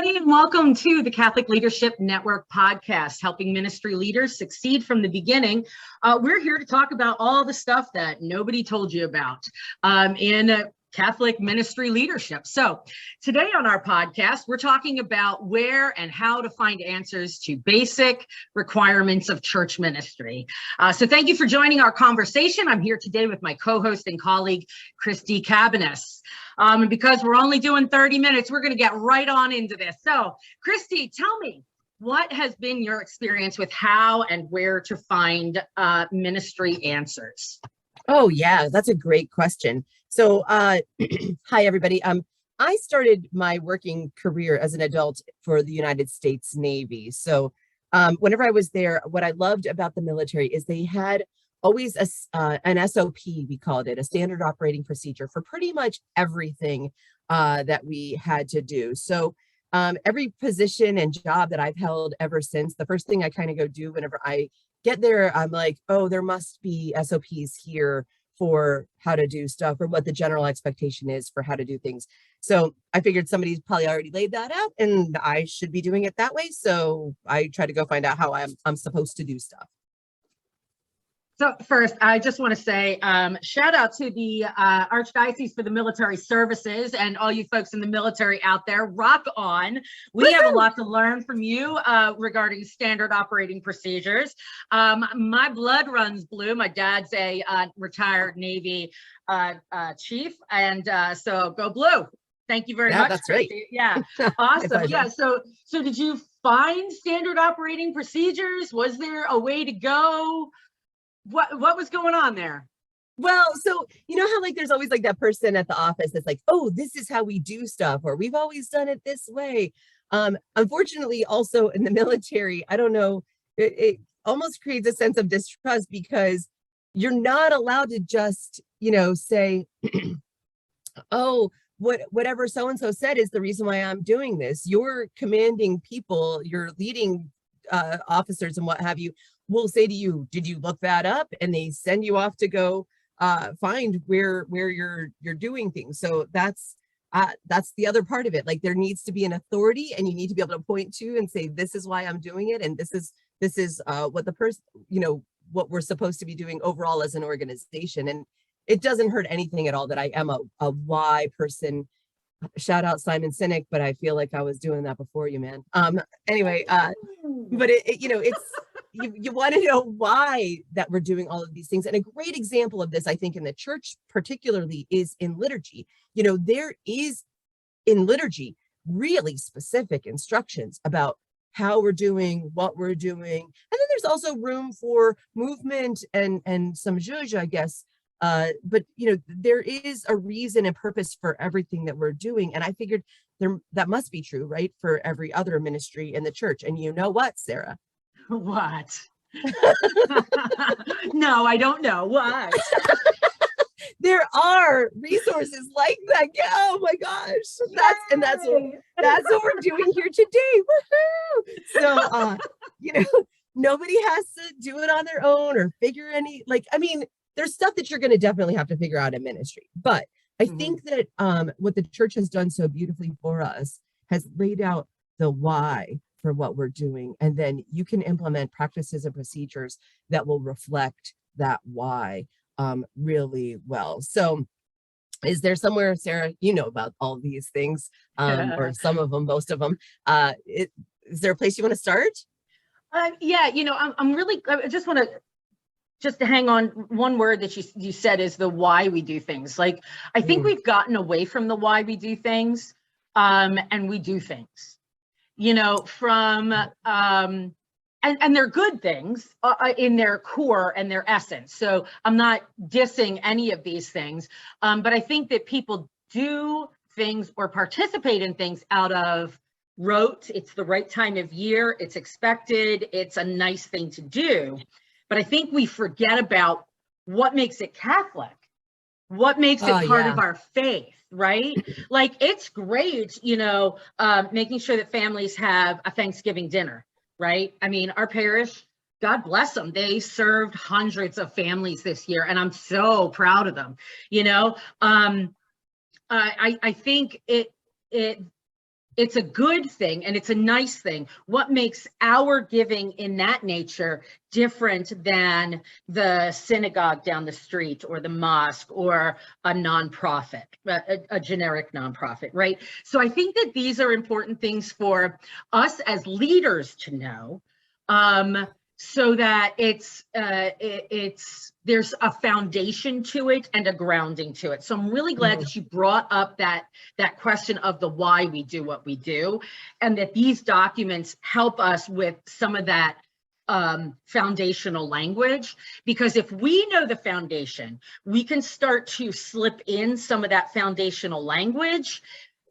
everybody, and welcome to the Catholic Leadership Network podcast, helping ministry leaders succeed from the beginning. We're here to talk about all the stuff that nobody told you about in Catholic ministry leadership. So today on our podcast, we're talking about where and how to find answers to basic requirements of church ministry. So thank you for joining our conversation. I'm here today with my co-host and colleague, Christy Cabaniss. And because we're only doing 30 minutes, we're going to get right on into this. So Christy, tell me, what has been your experience with how and where to find ministry answers? Oh, yeah, that's a great question. So, hi, everybody. I started my working career as an adult for the United States Navy. So whenever I was there, what I loved about the military is they had always an SOP, we called it, a standard operating procedure for pretty much everything that we had to do. So every position and job that I've held ever since, the first thing I kind of go do whenever I get there, I'm like, oh, there must be SOPs here for how to do stuff or what the general expectation is for how to do things. So I figured somebody's probably already laid that out and I should be doing it that way. So I try to go find out how I'm supposed to do stuff. So first, I just want to say shout out to the Archdiocese for the Military Services and all you folks in the military out there. Rock on. We have a lot to learn from you regarding standard operating procedures. My blood runs blue. My dad's a retired Navy chief, and so go blue. Thank you very much. That's right. Yeah, awesome. Yeah. So did you find standard operating procedures? Was there a way to go? What was going on there? Well, so you know how like there's always like that person at the office that's like, oh, this is how we do stuff, or we've always done it this way. Unfortunately, also in the military, I don't know, it almost creates a sense of distrust because you're not allowed to just, say, oh, whatever so-and-so said is the reason why I'm doing this. You're commanding people, you're leading officers and what have you, will say to you, did you look that up? And they send you off to go find where you're doing things. So that's the other part of it. Like there needs to be an authority and you need to be able to point to and say, this is why I'm doing it. And this is what the person, what we're supposed to be doing overall as an organization. And it doesn't hurt anything at all that I am a why person. Shout out Simon Sinek, but I feel like I was doing that before you, man. Anyway, but it's you want to know why that we're doing all of these things. And a great example of this, I think, in the church particularly is in liturgy. There is in liturgy really specific instructions about how we're doing, what we're doing. And then there's also room for movement and some zhuzh, I guess. But there is a reason and purpose for everything that we're doing. And I figured that must be true, right? For every other ministry in the church. And you know what, Sarah? What? No, I don't know. What? There are resources like that. Oh my gosh. That's what we're doing here today. Woohoo! So nobody has to do it on their own or figure there's stuff that you're going to definitely have to figure out in ministry. But I think that what the church has done so beautifully for us has laid out the why for what we're doing. And then you can implement practices and procedures that will reflect that why really well. So is there somewhere, Sarah, about all these things or some of them, most of them? Is there a place you want to start? Yeah, I'm really, I just want to hang on one word that you said is the why we do things. Like, I think we've gotten away from the why we do things and we do things, and they're good things in their core and their essence. So I'm not dissing any of these things, but I think that people do things or participate in things out of rote. It's the right time of year. It's expected. It's a nice thing to do. But I think we forget about what makes it Catholic, what makes it part of our faith, right? Like, it's great, making sure that families have a Thanksgiving dinner, right? I mean, our parish, God bless them, they served hundreds of families this year, and I'm so proud of them. I think it it's a good thing and it's a nice thing. What makes our giving in that nature different than the synagogue down the street or the mosque or a nonprofit, a generic nonprofit, right? So I think that these are important things for us as leaders to know, so that there's a foundation to it and a grounding to it. So I'm really glad that you brought up that question of the why we do what we do, and that these documents help us with some of that foundational language, because if we know the foundation, we can start to slip in some of that foundational language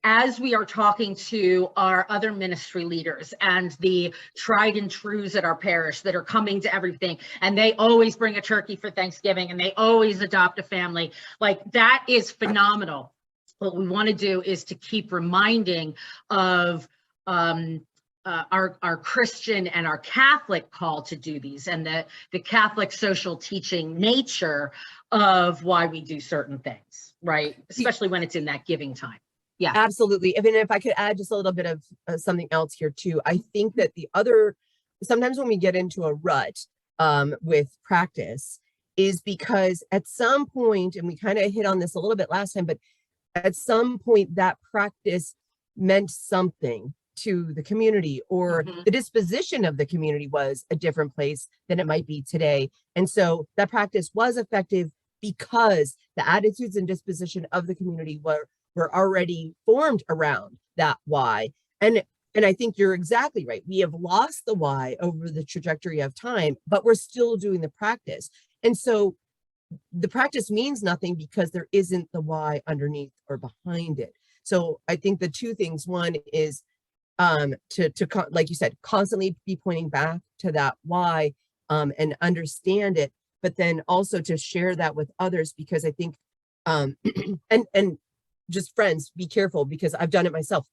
as we are talking to our other ministry leaders and the tried and trues at our parish that are coming to everything, and they always bring a turkey for Thanksgiving and they always adopt a family. Like, that is phenomenal. What we want to do is to keep reminding of our Christian and our Catholic call to do these, and the Catholic social teaching nature of why we do certain things, right? Especially when it's in that giving time. Yeah, absolutely. I mean, if I could add just a little bit of something else here too, I think that sometimes when we get into a rut with practice is because at some point, and we kind of hit on this a little bit last time, but at some point that practice meant something to the community, or the disposition of the community was a different place than it might be today. And so that practice was effective because the attitudes and disposition of the community were already formed around that why. And I think you're exactly right. We have lost the why over the trajectory of time, but we're still doing the practice. And so the practice means nothing because there isn't the why underneath or behind it. So I think the two things, one is to like you said, constantly be pointing back to that why and understand it, but then also to share that with others, because I think and just friends, be careful, because I've done it myself.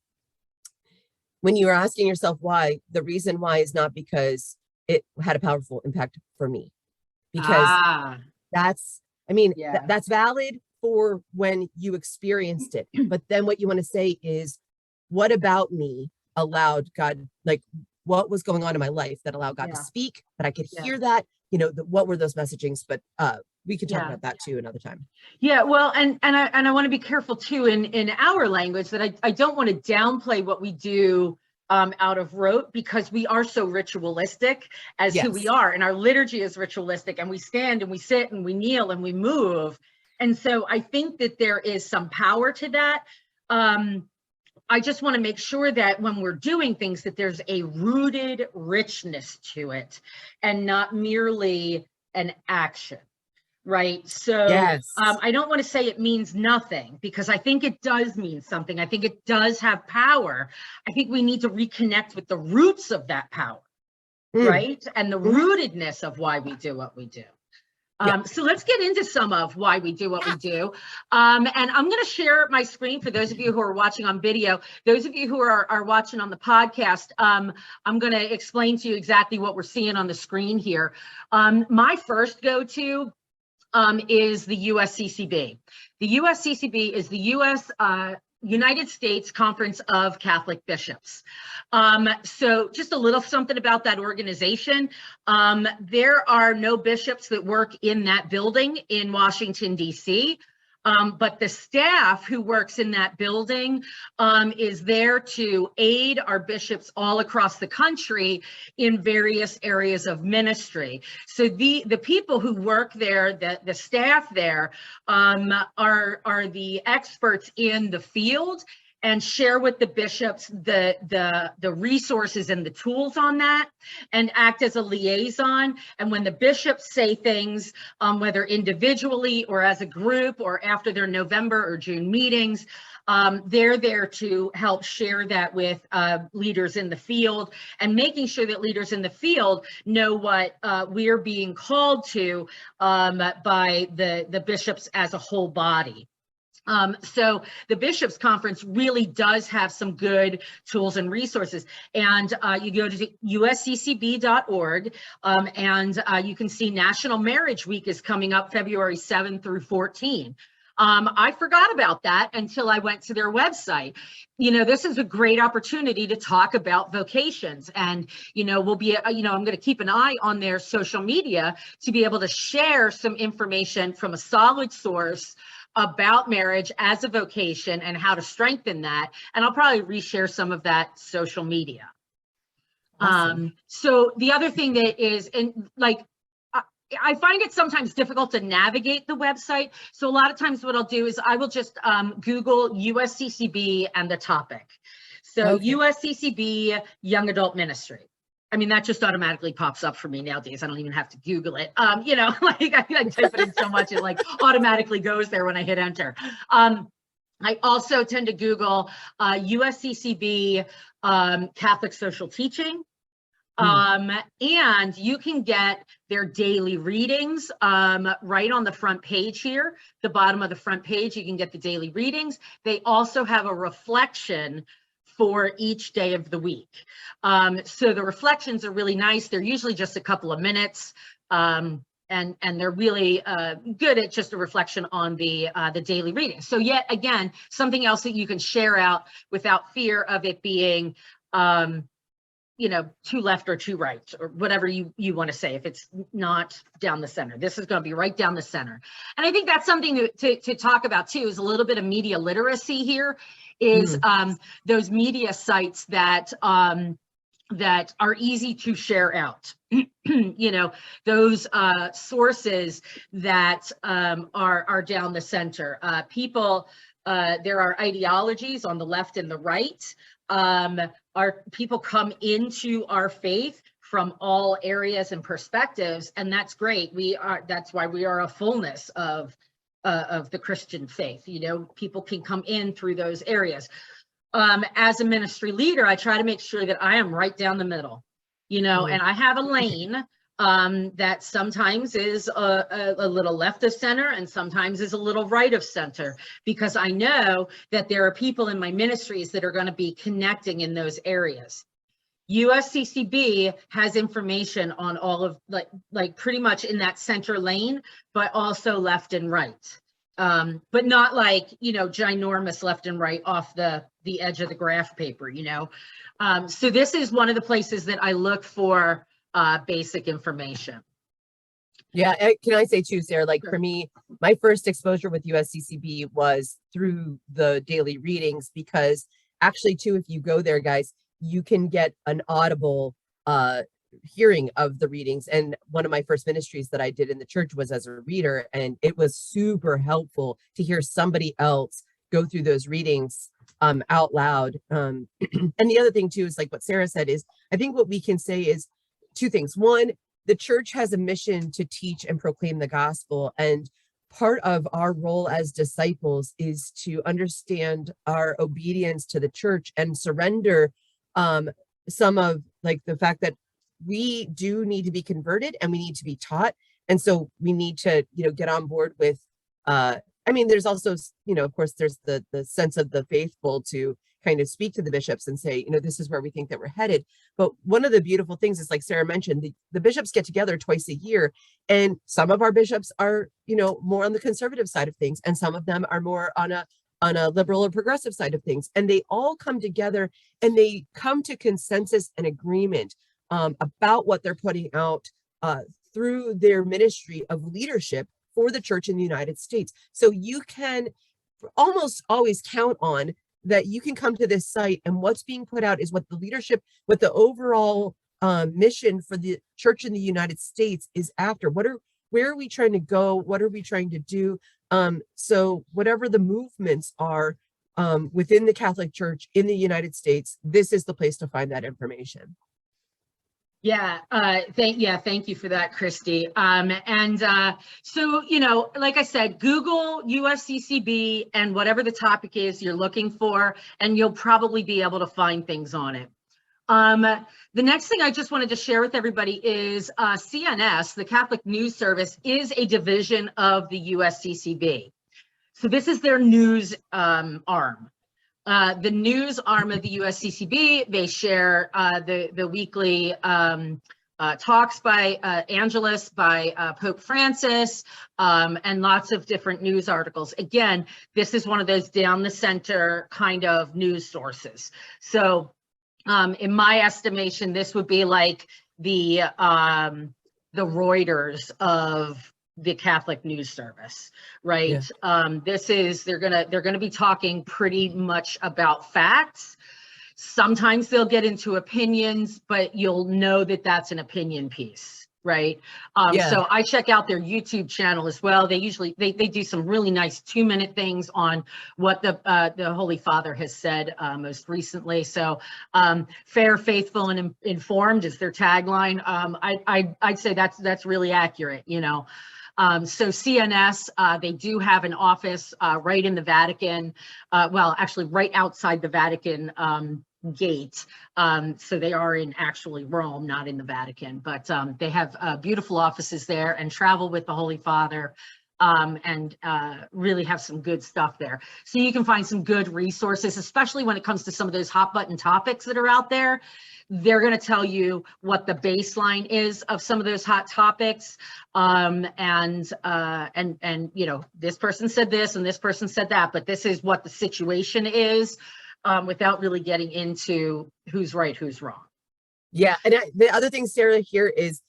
When you are asking yourself why, the reason why is not because it had a powerful impact for me, because that's valid for when you experienced it. But then what you want to say is, what about me allowed God, like what was going on in my life that allowed God to speak, that I could hear that, what were those messagings? But we could talk about that too another time. Yeah, well, and I want to be careful too in our language that I don't want to downplay what we do out of rote, because we are so ritualistic as who we are, and our liturgy is ritualistic, and we stand and we sit and we kneel and we move. And so I think that there is some power to that. I just want to make sure that when we're doing things that there's a rooted richness to it and not merely an action, right? So I don't want to say it means nothing, because I think it does mean something. I think it does have power. I think we need to reconnect with the roots of that power, right? And the rootedness of why we do what we do. So let's get into some of why we do what we do. And I'm going to share my screen for those of you who are watching on video. Those of you who are watching on the podcast, I'm going to explain to you exactly what we're seeing on the screen here. My first go-to is the USCCB. The USCCB is the United States Conference of Catholic Bishops. So just a little something about that organization. There are no bishops that work in that building in Washington, D.C., but the staff who works in that building is there to aid our bishops all across the country in various areas of ministry. So the people who work there, the staff there, are the experts in the field, and share with the bishops the resources and the tools on that, and act as a liaison. And when the bishops say things, whether individually or as a group or after their November or June meetings, they're there to help share that with leaders in the field, and making sure that leaders in the field know what we're being called to by the bishops as a whole body. So the Bishops' Conference really does have some good tools and resources. And you go to usccb.org, and you can see National Marriage Week is coming up February 7 through 14. I forgot about that until I went to their website. This is a great opportunity to talk about vocations, and we'll be, I'm going to keep an eye on their social media to be able to share some information from a solid source about marriage as a vocation and how to strengthen that. And I'll probably reshare some of that social media. Awesome. So the other thing that is, and like, I find it sometimes difficult to navigate the website. So a lot of times what I'll do is I will just Google USCCB and the topic. So Okay. USCCB Young Adult Ministry. I mean, that just automatically pops up for me nowadays. I don't even have to Google it. Like I type it in so much, it like automatically goes there when I hit enter. I also tend to Google USCCB Catholic Social Teaching. And you can get their daily readings right on the front page here, the bottom of the front page, you can get the daily readings. They also have a reflection for each day of the week. So the reflections are really nice. They're usually just a couple of minutes. And they're really good at just a reflection on the daily reading. So yet again, something else that you can share out without fear of it being too left or too right, or whatever you want to say, if it's not down the center. This is going to be right down the center. And I think that's something to talk about too, is a little bit of media literacy here, is those media sites that are easy to share out. Those sources that are down the center. There are ideologies on the left and the right. Our people come into our faith from all areas and perspectives, and that's great. That's why we are a fullness of the Christian faith. People can come in through those areas. As a ministry leader, I try to make sure that I am right down the middle, and I have a lane that sometimes is a little left of center and sometimes is a little right of center, because I know that there are people in my ministries that are going to be connecting in those areas. USCCB has information on all of like pretty much in that center lane, but also left and right. But not like, ginormous left and right off the edge of the graph paper, So this is one of the places that I look for basic information. Yeah, can I say too, Sarah, like for me, my first exposure with USCCB was through the daily readings, because actually too, if you go there, guys, you can get an audible hearing of the readings. And one of my first ministries that I did in the church was as a reader, and it was super helpful to hear somebody else go through those readings out loud. And the other thing too is like what Sarah said is, I think what we can say is two things. One, the church has a mission to teach and proclaim the gospel, and part of our role as disciples is to understand our obedience to the church and surrender some of like the fact that we do need to be converted and we need to be taught. And so we need to, get on board with, there's also, of course, there's the sense of the faithful to kind of speak to the bishops and say, this is where we think that we're headed. But one of the beautiful things is, like Sarah mentioned, the bishops get together twice a year, and some of our bishops are, more on the conservative side of things, and some of them are more on a liberal or progressive side of things. And they all come together and they come to consensus and agreement about what they're putting out through their ministry of leadership for the church in the United States. So you can almost always count on that you can come to this site, and what's being put out is what the leadership, what the overall mission for the church in the United States is after. Where are we trying to go? What are we trying to do? So whatever the movements are within the Catholic Church in the United States, this is the place to find that information. Yeah, thank you for that, Christy. So, like I said, Google USCCB and whatever the topic is you're looking for, and you'll probably be able to find things on it. The next thing I just wanted to share with everybody is CNS, the Catholic News Service, is a division of the USCCB. So this is their news arm. The news arm of the USCCB, they share the weekly talks by Angelus, by Pope Francis, and lots of different news articles. Again, this is one of those down the center kind of news sources. So in my estimation, this would be like the Reuters of the Catholic news service, right? Yeah. They're gonna be talking pretty much about facts. Sometimes they'll get into opinions, but you'll know that that's an opinion piece, right? Yeah. So I check out their YouTube channel as well. They usually they do some really nice 2-minute things on what the Holy Father has said most recently. So fair, faithful, and informed is their tagline. I'd say that's really accurate, you know. So CNS, they do have an office right in the Vatican, well, actually right outside the Vatican gate. So they are in actually Rome, not in the Vatican, but they have beautiful offices there and travel with the Holy Father, and really have some good stuff there. So you can find some good resources, especially when it comes to some of those hot button topics that are out there. They're going to tell you what the baseline is of some of those hot topics, and you know, this person said this and this person said that, but this is what the situation is, without really getting into who's right, who's wrong. Yeah, and the other thing, Sarah, here is,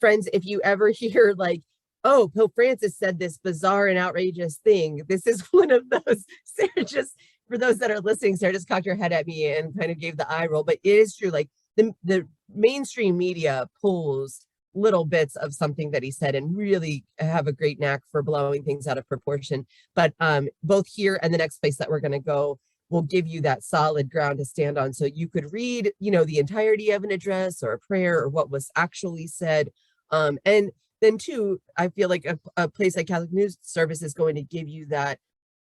friends, if you ever hear like, oh, Pope Francis said this bizarre and outrageous thing, this is one of those. Sarah just. For those that are listening, Sarah just cocked her head at me and kind of gave the eye roll, but it is true. Like the mainstream media pulls little bits of something that he said and really have a great knack for blowing things out of proportion. But both here and the next place that we're going to go will give you that solid ground to stand on. So you could read, you know, the entirety of an address or a prayer or what was actually said. And then too, I feel like a place like Catholic News Service is going to give you that.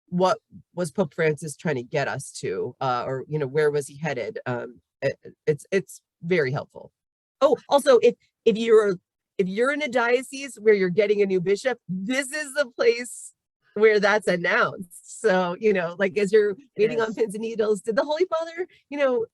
What was Pope Francis trying to get us to, or, you know, where was he headed? It's very helpful. Oh, also, if you're in a diocese where you're getting a new bishop, this is the place where that's announced. So, you know, like as you're waiting on pins and needles, did the Holy Father, you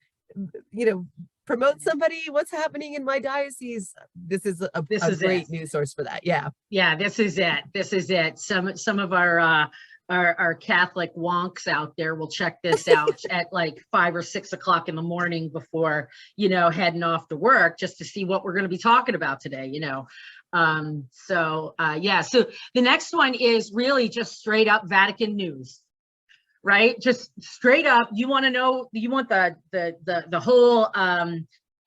know, promote somebody? What's happening in my diocese? This is a great news source for that. Yeah. Yeah, this is it. Some of our Catholic wonks out there will check this out at like 5 or 6 o'clock in the morning before, you know, heading off to work, just to see what we're going to be talking about today, you know. Yeah, so the next one is really just straight up Vatican news, right? Just straight up. You want to know, you want the whole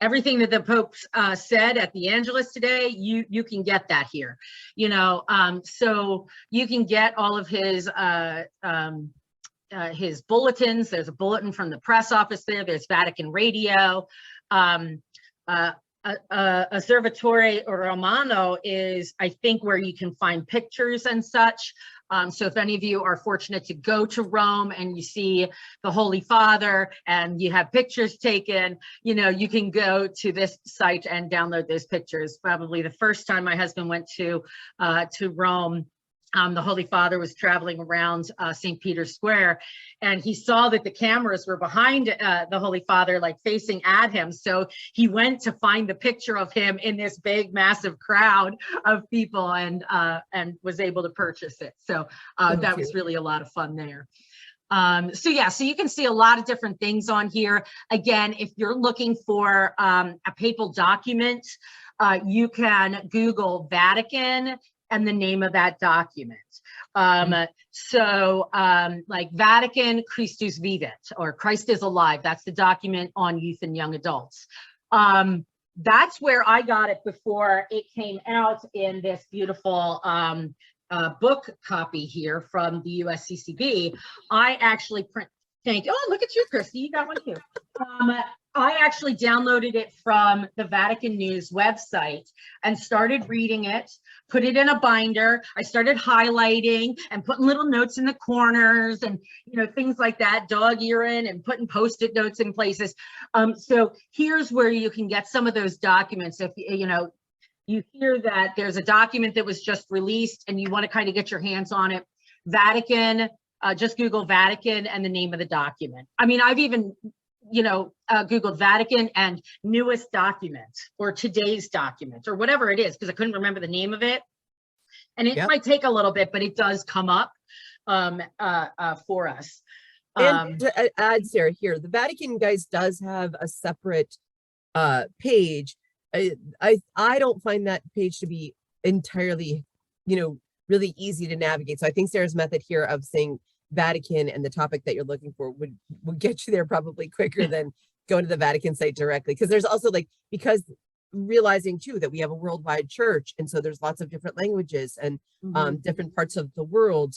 everything that the Pope said at the Angelus today, you can get that here, you know. So you can get all of his bulletins. There's a bulletin from the press office there. There's Vatican Radio. Osservatore Romano is, I think, where you can find pictures and such. So if any of you are fortunate to go to Rome and you see the Holy Father and you have pictures taken, you know, you can go to this site and download those pictures. Probably the first time my husband went to Rome, the Holy Father was traveling around St. Peter's Square, and he saw that the cameras were behind the Holy Father, like facing at him. So he went to find the picture of him in this big, massive crowd of people, and was able to purchase it. So that was really a lot of fun there. So yeah, so you can see a lot of different things on here. Again, if you're looking for a papal document, you can Google Vatican and the name of that document. Like Vatican Christus Vivit, or Christ is Alive. That's the document on youth and young adults. That's where I got it before it came out in this beautiful book copy here from the USCCB. I actually oh, look at you, Christy, you got one too. I actually downloaded it from the Vatican News website and started reading it, put it in a binder. I started highlighting and putting little notes in the corners and, you know, things like that, dog earing and putting Post-it notes in places. So here's where you can get some of those documents. If, you know, you hear that there's a document that was just released and you want to kind of get your hands on it, Vatican, just Google Vatican and the name of the document. I mean, I've even Googled Vatican and newest document or today's document or whatever it is, because I couldn't remember the name of it. And it might take a little bit, but it does come up for us. And to add, Sarah, here, the Vatican, guys, does have a separate page. I don't find that page to be entirely, really easy to navigate. So I think Sarah's method here of saying Vatican and the topic that you're looking for would get you there probably quicker than going to the Vatican site directly. Because there's also because realizing too that we have a worldwide church, and so there's lots of different languages and different parts of the world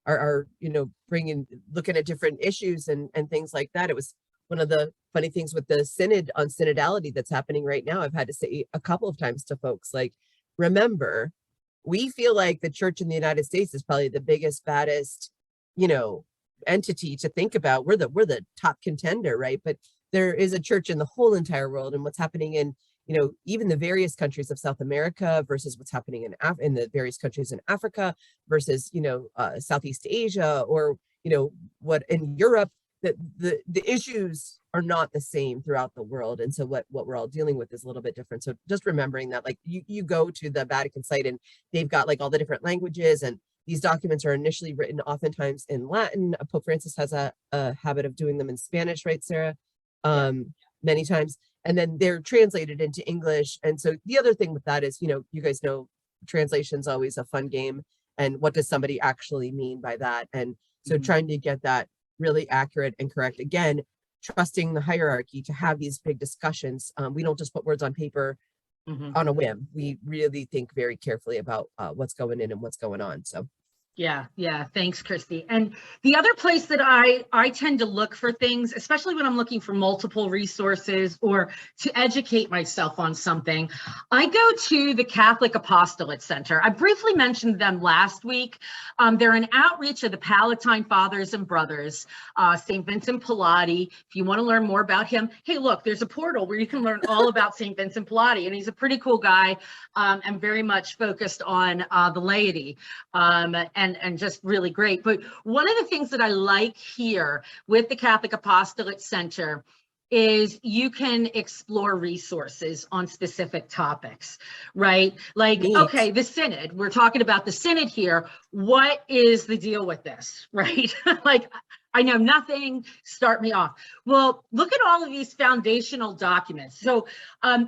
are looking at different issues and things like that. It was one of the funny things with the synod on synodality that's happening right now. I've had to say a couple of times to folks, remember, we feel like the church in the United States is probably the biggest, baddest, entity to think about. We're the top contender, right? But there is a church in the whole entire world, and what's happening in even the various countries of South America versus what's happening in the various countries in Africa versus Southeast Asia, or what in Europe. The issues are not the same throughout the world, and so what we're all dealing with is a little bit different. So just remembering that, you go to the Vatican site and they've got all the different languages, and these documents are initially written oftentimes in Latin. Pope Francis has a habit of doing them in Spanish, right, Sarah? Many times, and then they're translated into English. And so the other thing with that is, you guys know, translation's always a fun game, and what does somebody actually mean by that? And so trying to get that really accurate and correct. Again, trusting the hierarchy to have these big discussions. We don't just put words on paper on a whim. We really think very carefully about what's going in and what's going on. So Yeah. Thanks, Christy. And the other place that I tend to look for things, especially when I'm looking for multiple resources or to educate myself on something, I go to the Catholic Apostolate Center. I briefly mentioned them last week. They're an outreach of the Palatine Fathers and Brothers, St. Vincent Pallotti. If you want to learn more about him, hey, look, there's a portal where you can learn all about St. Vincent Pallotti, and he's a pretty cool guy and very much focused on the laity. And just really great. But one of the things that I like here with the Catholic Apostolate Center is you can explore resources on specific topics, right? Okay, the Synod, we're talking about the Synod here. What is the deal with this, right? I know nothing, start me off. Well, look at all of these foundational documents. So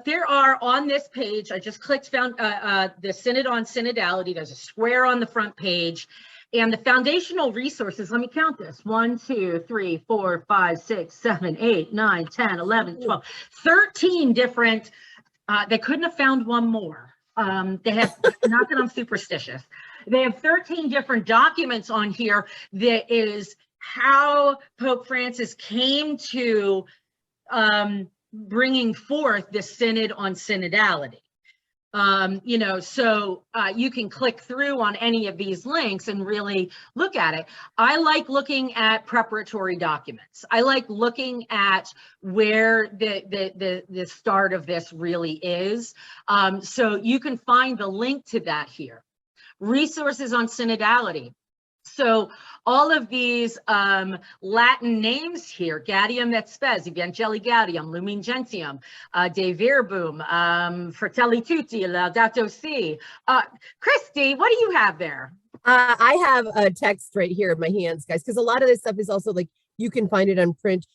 there are on this page, I just clicked the Synod on Synodality. There's a square on the front page. And the foundational resources, let me count this, 1, 2, 3, 4, 5, 6, 7, 8, 9, 10, 11, 12, 13 different, they couldn't have found one more. They have, not that I'm superstitious, they have 13 different documents on here that is how Pope Francis came to bringing forth the Synod on Synodality. So you can click through on any of these links and really look at it. I like looking at preparatory documents. I like looking at where the start of this really is. So you can find the link to that here. Resources on synodality. So all of these Latin names here, Gaudium et Spes, Evangelii Gaudium, Lumen Gentium, De Verbum, Fratelli Tutti, Laudato Si. Christy, what do you have there? I have a text right here in my hands, guys, because a lot of this stuff is also you can find it on print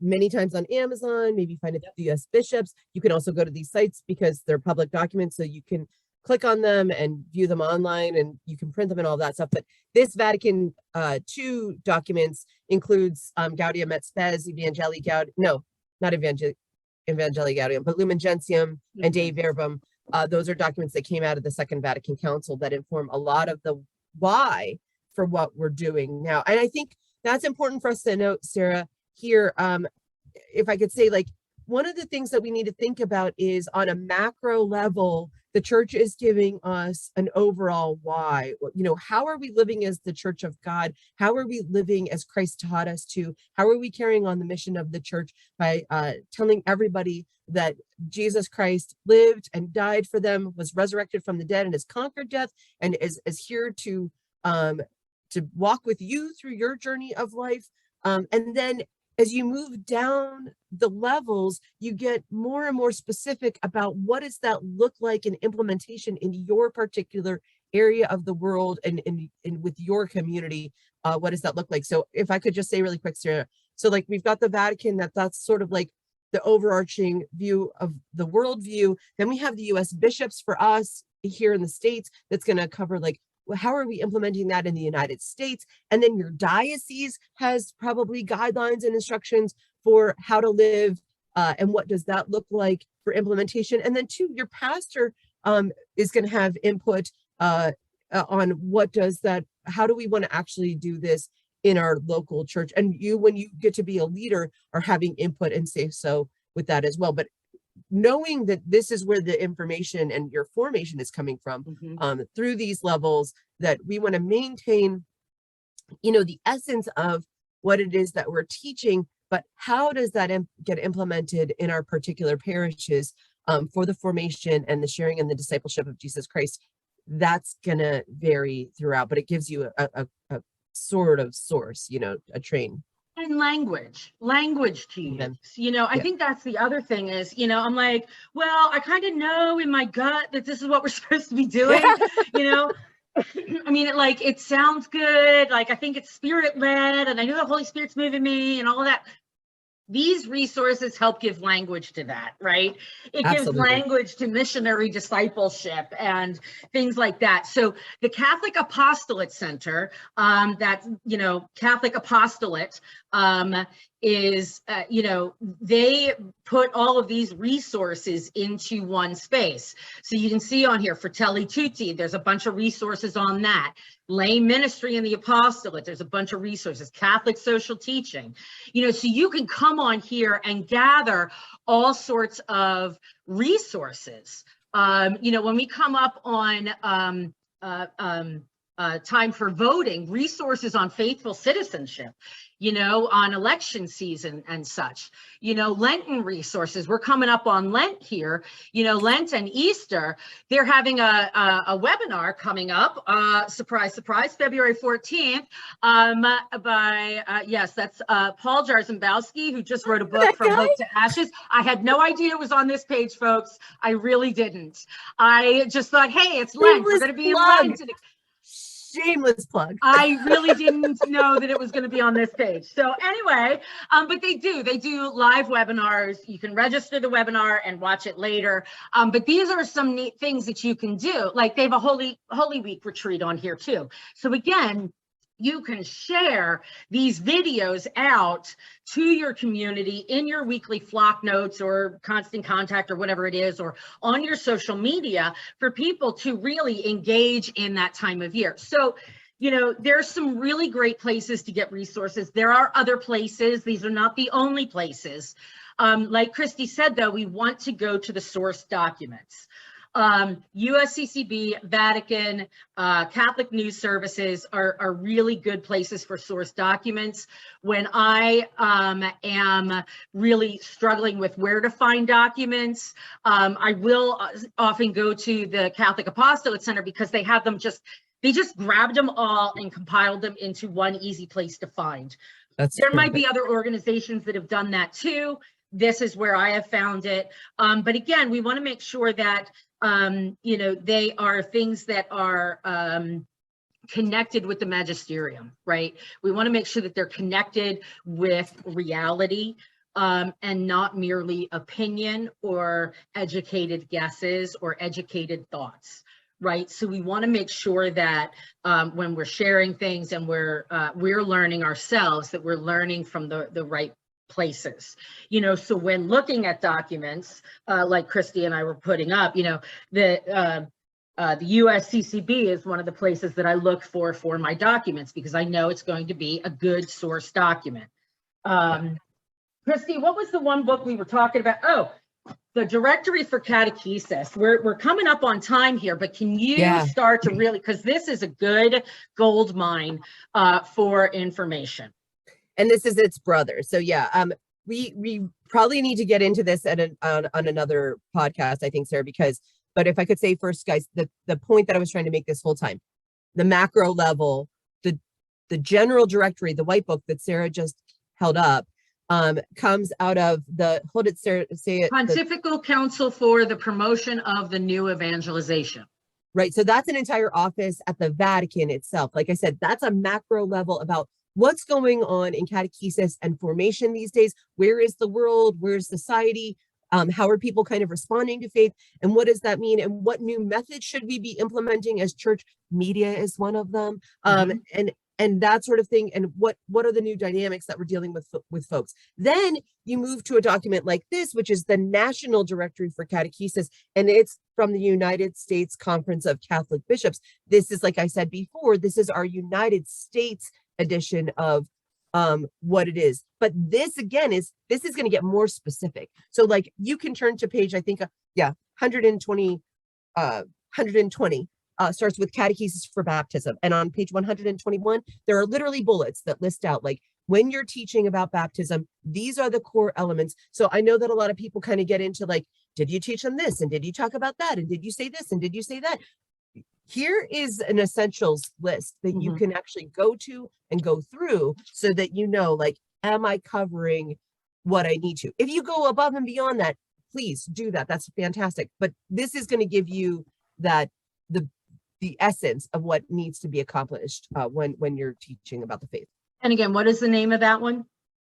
many times on Amazon, maybe find it at the U.S. bishops. You can also go to these sites because they're public documents, so you can click on them and view them online, and you can print them and all that stuff. But this Vatican II documents includes Gaudium et Spes, Evangelii Gaudium, no, not Evangelii Gaudium, but Lumen Gentium and De Verbum. Those are documents that came out of the Second Vatican Council that inform a lot of the why for what we're doing now. And I think that's important for us to note, Sarah, here. If I could say, one of the things that we need to think about is on a macro level, the church is giving us an overall why. How are we living as the church of God? How are we living as Christ taught us to? How are we carrying on the mission of the church by telling everybody that Jesus Christ lived and died for them, was resurrected from the dead, and has conquered death, and is here to walk with you through your journey of life. And then as you move down the levels, you get more and more specific about what does that look like in implementation in your particular area of the world and with your community. What does that look like? So if I could just say really quick, Sarah, so like we've got the Vatican, that's sort of like the overarching view of the worldview. Then we have the US bishops for us here in the States, that's going to cover like, how are we implementing that in the United States? And then your diocese has probably guidelines and instructions for how to live, and what does that look like for implementation. And then two, your pastor is going to have input on what does that, how do we want to actually do this in our local church? And you, when you get to be a leader, are having input and say so with that as well. But knowing that this is where the information and your formation is coming from, through these levels, that we want to maintain, you know, the essence of what it is that we're teaching, but how does that get implemented in our particular parishes, for the formation and the sharing and the discipleship of Jesus Christ. That's gonna vary throughout, but it gives you a sort of source, you know, a train. And language to use. You know, I think that's the other thing is, you know, I'm like, well, I kind of know in my gut that this is what we're supposed to be doing, you know. I mean, it sounds good. Like, I think it's spirit led, and I know the Holy Spirit's moving me and all of that. These resources help give language to that, right? It gives language to missionary discipleship and things like that. So the Catholic Apostolate Center, that, you know, Catholic Apostolate is, you know, they put all of these resources into one space. So you can see on here, Fratelli Tutti, there's a bunch of resources on that. Lay ministry in the apostolate, there's a bunch of resources. Catholic social teaching, you know, so you can come on here and gather all sorts of resources. You know, when we come up on time for voting, resources on faithful citizenship, you know, on election season and such, you know, Lenten resources. We're coming up on Lent here, you know, Lent and Easter. They're having a webinar coming up, surprise, surprise, February 14th, by, yes, that's Paul Jarzembowski, who just wrote a book, From Hope to Ashes. I had no idea it was on this page, folks. I really didn't. I just thought, hey, it's Lent. We're going to be in Lent. Shameless plug. I really didn't know that it was going to be on this page. So anyway, but they do live webinars. You can register the webinar and watch it later. But these are some neat things that you can do. Like, they have a Holy Week retreat on here too. So again, you can share these videos out to your community in your weekly flock notes or constant contact or whatever it is, or on your social media for people to really engage in that time of year. So, you know, there's some really great places to get resources. There are other places. These are not the only places. Like Christy said, though, we want to go to the source documents. USCCB, Vatican, Catholic News Services are really good places for source documents. When I am really struggling with where to find documents, I will often go to the Catholic Apostolate Center, because they have them they just grabbed them all and compiled them into one easy place to find. There might be other organizations that have done that too. This is where I have found it. But again, we want to make sure that you know, they are things that are connected with the magisterium, right? We want to make sure that they're connected with reality, and not merely opinion or educated guesses or educated thoughts, right? So we want to make sure that when we're sharing things and we're learning ourselves, that we're learning from the right places, you know. So when looking at documents, like Christy and I were putting up, you know, the USCCB is one of the places that I look for my documents, because I know it's going to be a good source document. Christy, what was the one book we were talking about? Oh, the Directory for Catechesis. We're coming up on time here, but can you start to really, because this is a good gold mine for information. And this is its brother. So yeah, we probably need to get into this on another podcast, I think, Sarah, but if I could say first, guys, the point that I was trying to make this whole time, the macro level, the general directory, the white book that Sarah just held up, comes out of the, hold it, Sarah, say it. Pontifical Council for the Promotion of the New Evangelization. Right. So that's an entire office at the Vatican itself. Like I said, that's a macro level about what's going on in catechesis and formation these days. Where is the world? Where's society? How are people kind of responding to faith? And what does that mean? And what new methods should we be implementing as church? Media is one of them. And that sort of thing. And what are the new dynamics that we're dealing with folks? Then you move to a document like this, which is the National Directory for Catechesis, and it's from the United States Conference of Catholic Bishops. This is, like I said before, this is our United States edition of what it is. But this again is going to get more specific. So like you can turn to page, I think, 120, starts with catechesis for baptism. And on page 121, there are literally bullets that list out, like, when you're teaching about baptism, these are the core elements. So I know that a lot of people kind of get into like, did you teach on this? And did you talk about that? And did you say this? And did you say that? Here is an essentials list that you can actually go to and go through so that you know, like, am I covering what I need to? If you go above and beyond that, please do that. That's fantastic. But this is going to give you that the essence of what needs to be accomplished when you're teaching about the faith. And again, what is the name of that one?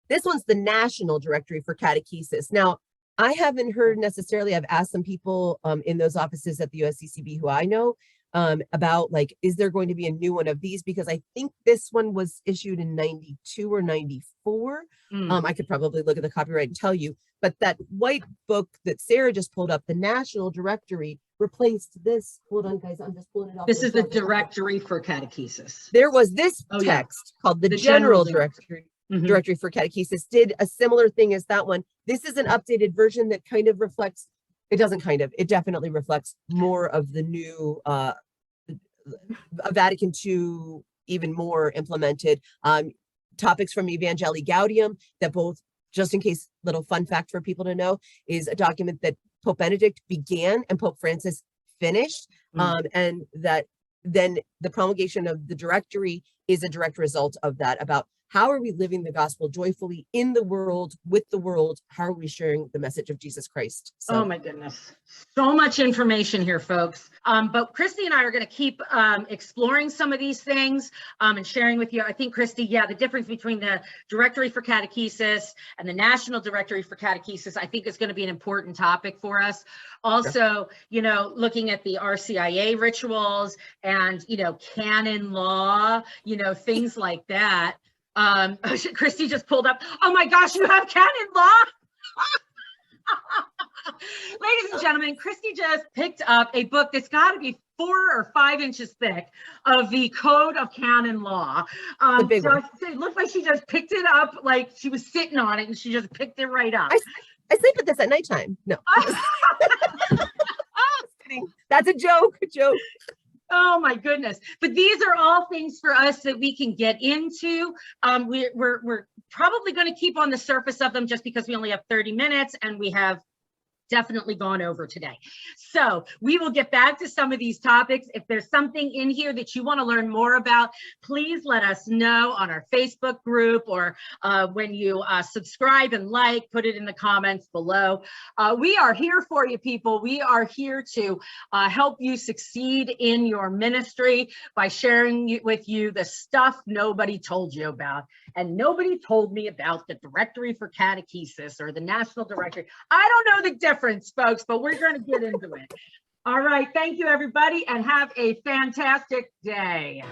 This one's the National Directory for Catechesis. Now, I haven't heard necessarily, I've asked some people in those offices at the USCCB who I know about, like, is there going to be a new one of these? Because I think this one was issued in 92 or 94. I could probably look at the copyright and tell you, but that white book that Sarah just pulled up, the National Directory, replaced this. Hold on, guys, I'm just pulling it off. This is the Directory for Catechesis. There was this text called the General Directory. Directory for Catechesis did a similar thing as that one. This is an updated version that kind of reflects, it definitely reflects more of the new Vatican II, even more implemented topics from Evangelii Gaudium, that both, just in case, little fun fact for people to know, is a document that Pope Benedict began and Pope Francis finished, and that then the promulgation of the directory is a direct result of that, about how are we living the gospel joyfully in the world, with the world? How are we sharing the message of Jesus Christ? So, oh my goodness. So much information here, folks. But Christy and I are going to keep exploring some of these things and sharing with you. I think, Christy, the difference between the Directory for Catechesis and the National Directory for Catechesis, I think is going to be an important topic for us. Also, looking at the RCIA rituals and, canon law, things like that. Christy just pulled up. Oh my gosh, you have canon law. Ladies and gentlemen, Christy just picked up a book that's got to be 4 or 5 inches thick of the Code of Canon Law. So it looked like she just picked it up, like she was sitting on it and she just picked it right up. I sleep with this at nighttime. No. That's a joke. Oh my goodness. But these are all things for us that we can get into. We're probably going to keep on the surface of them just because we only have 30 minutes and we have definitely gone over today. So we will get back to some of these topics. If there's something in here that you want to learn more about, please let us know on our Facebook group, or when you subscribe and put it in the comments below. We are here for you, people. We are here to help you succeed in your ministry by sharing with you the stuff nobody told you about. And nobody told me about the Directory for Catechesis or the National Directory. I don't know the difference, folks, but we're going to get into it. All right. Thank you, everybody, and have a fantastic day.